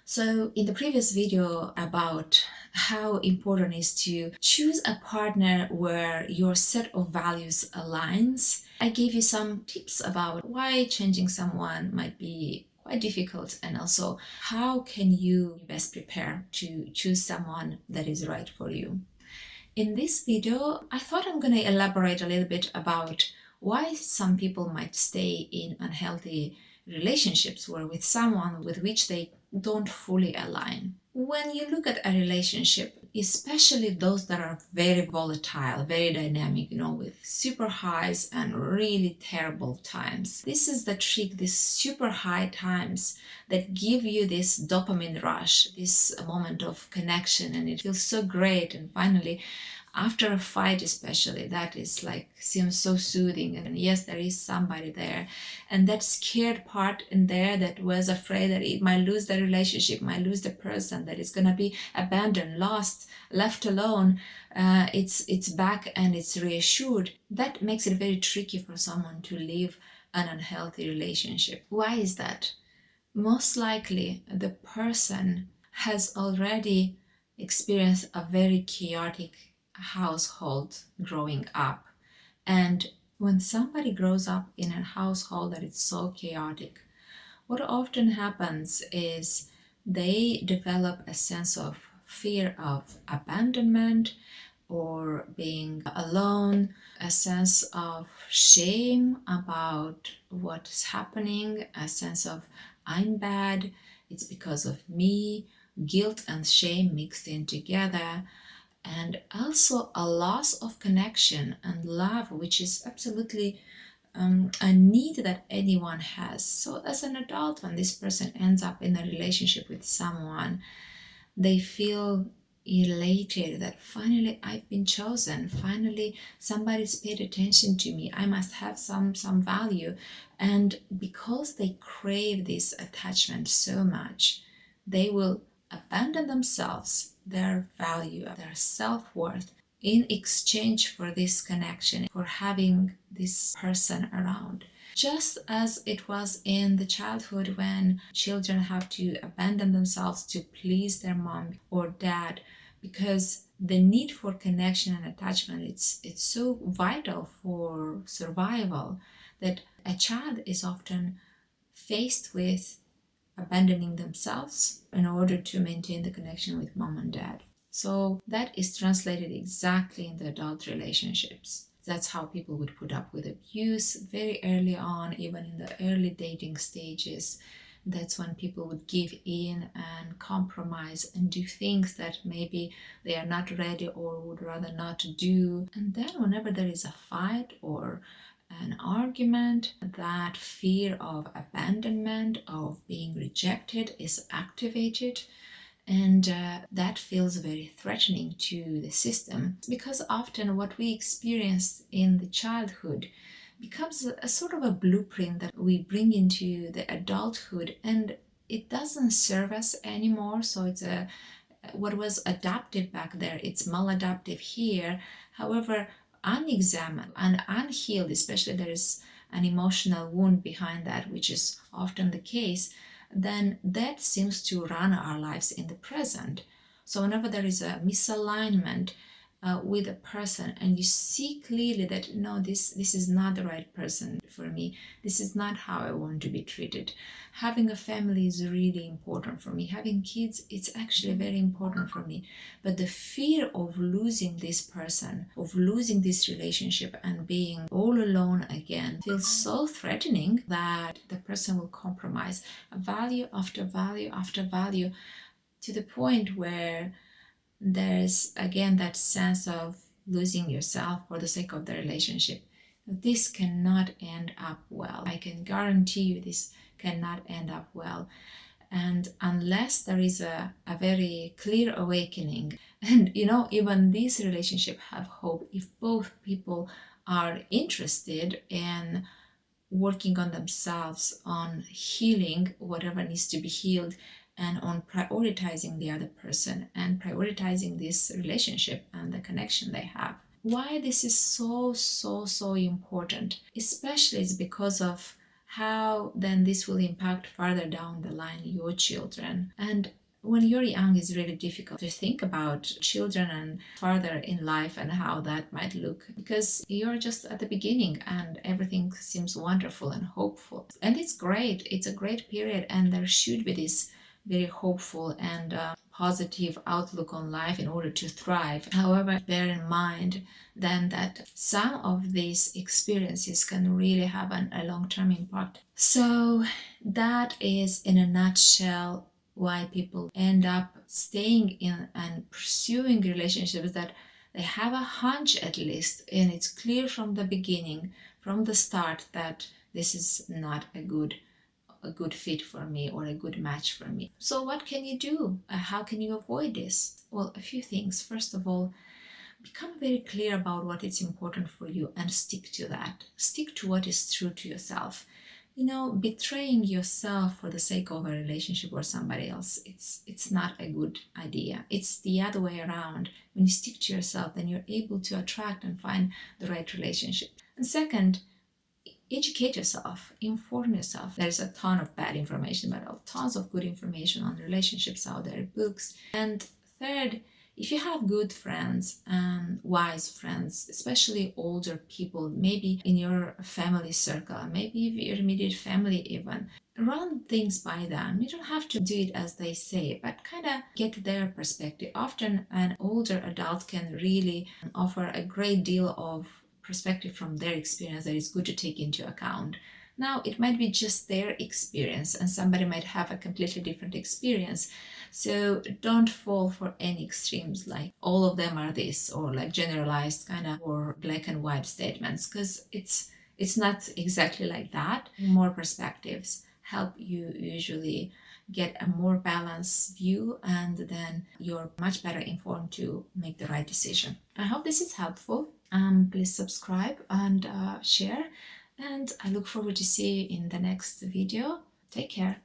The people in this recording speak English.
So in the previous video about how important it is to choose a partner where your set of values aligns, I gave you some tips about why changing someone might be quite difficult, and also how can you best prepare to choose someone that is right for you. In this video, I thought I'm going to elaborate a little bit about why some people might stay in unhealthy relationships or with someone with which they don't fully align. When you look at a relationship, especially those that are very volatile, very dynamic, with super highs and really terrible times, this is the trick, these super high times that give you this dopamine rush, this moment of connection, and it feels so great. And finally, after a fight especially, that is like seems so soothing, and yes, there is somebody there, and that scared part in there that was afraid that it might lose the relationship, might lose the person, that it's gonna be abandoned, lost, left alone, it's back and it's reassured. That makes it very tricky for someone to leave an unhealthy relationship. Why is that? Most likely the person has already experienced a very chaotic household growing up. And when somebody grows up in a household that is so chaotic, what often happens is they develop a sense of fear of abandonment or being alone, a sense of shame about what's happening, a sense of I'm bad, it's because of me, guilt and shame mixed in together, and also a loss of connection and love, which is absolutely a need that anyone has. So, as an adult, when this person ends up in a relationship with someone, they feel elated that finally I've been chosen, finally somebody's paid attention to me, I must have some value. And because they crave this attachment so much, they will abandon themselves, their value, their self-worth, in exchange for this connection, for having this person around. Just as it was in the childhood when children have to abandon themselves to please their mom or dad, because the need for connection and attachment, it's so vital for survival, that a child is often faced with abandoning themselves in order to maintain the connection with mom and dad. So that is translated exactly in the adult relationships. That's how people would put up with abuse very early on, even in the early dating stages. That's when people would give in and compromise and do things that maybe they are not ready or would rather not do. And then, whenever there is a fight or an argument, that fear of abandonment, of being rejected, is activated, and that feels very threatening to the system, because often what we experience in the childhood becomes a sort of a blueprint that we bring into the adulthood, and it doesn't serve us anymore. So it's a what was adaptive back there, it's maladaptive here. However, unexamined and unhealed, especially there is an emotional wound behind that, which is often the case, then that seems to run our lives in the present. So whenever there is a misalignment with a person, and you see clearly that no, this is not the right person for me, this is not how I want to be treated. Having a family is really important for me, having kids, it's actually very important for me, but the fear of losing this person, of losing this relationship and being all alone again, feels so threatening that the person will compromise value after value after value, to the point where there's again that sense of losing yourself for the sake of the relationship. This cannot end up well. I can guarantee you this cannot end up well. And unless there is a very clear awakening, and even this relationship have hope if both people are interested in working on themselves, on healing whatever needs to be healed, and on prioritizing the other person and prioritizing this relationship and the connection they have. Why this is so important, especially is because of how then this will impact further down the line your children. And when you're young, it's really difficult to think about children and further in life and how that might look, because you're just at the beginning and everything seems wonderful and hopeful. And it's great, it's a great period, and there should be this very hopeful and positive outlook on life in order to thrive. However, bear in mind then that some of these experiences can really have a long-term impact. So that is in a nutshell why people end up staying in and pursuing relationships that they have a hunch at least, and it's clear from the beginning, from the start, that this is not a good fit for me or a good match for me. So what can you do? How can you avoid this? Well, a few things. First of all, become very clear about what is important for you and stick to that. Stick to what is true to yourself. Betraying yourself for the sake of a relationship or somebody else, it's not a good idea. It's the other way around. When you stick to yourself, then you're able to attract and find the right relationship. And second, educate yourself, inform yourself. There's a ton of bad information, but tons of good information on relationships out there, books. And third, if you have good friends and wise friends, especially older people, maybe in your family circle, maybe your immediate family even, run things by them. You don't have to do it as they say, but kind of get their perspective. Often an older adult can really offer a great deal of perspective from their experience that is good to take into account. Now, it might be just their experience, and somebody might have a completely different experience. So don't fall for any extremes like all of them are this, or like generalized kind of or black and white statements, because it's not exactly like that. More perspectives help you usually get a more balanced view, and then you're much better informed to make the right decision. I hope this is helpful. Please subscribe and share, and I look forward to see you in the next video. Take care.